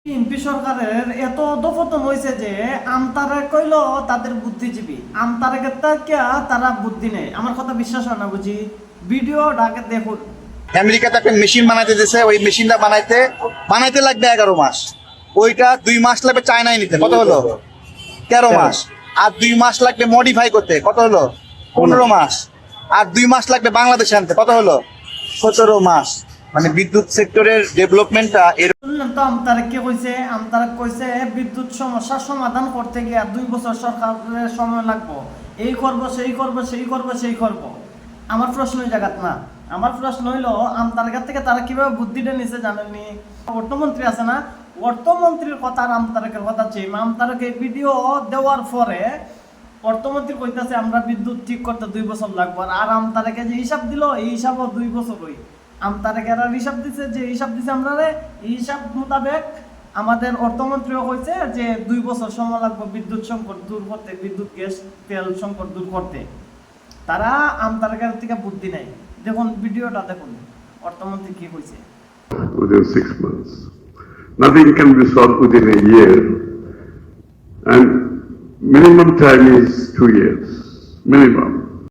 MP সরকারের এত দফতন হয়েছে যে আমতারা কইল তাদের বুদ্ধিজীবী আমতারাকে তারা বুদ্ধি নেই। আমার কথা বিশ্বাস হয় না বুঝি, ভিডিও ডাকে দেখুন। আমেরিকাতে একটা মেশিন বানাইতে দিয়েছে, ওই মেশিনটা বানাইতে লাগবে 11 মাস, ওইটা 2 মাস লাগবে চায়নায় নিতে, কত হলো 13 মাস। আর 2 মাস লাগবে মডিফাই করতে, কত হলো 15 মাস। আর 2 মাস লাগবে বাংলাদেশে আনতে, কত হলো 17 মাস। মানে বিদ্যুৎ সেক্টরের ডেভেলপমেন্টটা শুনলেন তো আমতারা কে কইছে? আমতারা কইছে বিদ্যুৎ সমস্যার সমাধান করতে গিয়ে 2 বছর সরকারের সময় লাগবো, এই করবো সেই করবো সেই করবো সেই করবো। আমার প্রশ্ন ওই জায়গাত না, আমার প্রশ্ন হইলো আমতারার থেকে তারা কিভাবে বুদ্ধিটা নিছে জানেননি? অর্থমন্ত্রী আছে না, অর্থমন্ত্রীর কথা আর আমতারাকের কথা চেয়ে আমতারাকে ভিডিও দেওয়ার পরে অর্থমন্ত্রী কইতাছে আমরা বিদ্যুৎ ঠিক করতে 2 বছর লাগবো, আর আমতারাকে যে হিসাব দিল এই হিসাবও 2 বছর হই। আমতারাকে আর হিসাব দিছে, যে হিসাব দিছে আমরা এই হিসাব মোতাবেক আমাদের অর্থমন্ত্রীও কইছে যে 2 বছর সময় লাগবে বিদ্যুৎ সংকট দূর করতে, বিদ্যুৎ গ্যাস তেল সংকট দূর করতে। তারা আমতারাকের থেকে বুদ্ধি নাই। দেখুন ভিডিওটা দেখুন, অর্থমন্ত্রী কি কইছে। Within 6 months. Nothing can be solved within a year. And minimum time is 2 years. Minimum.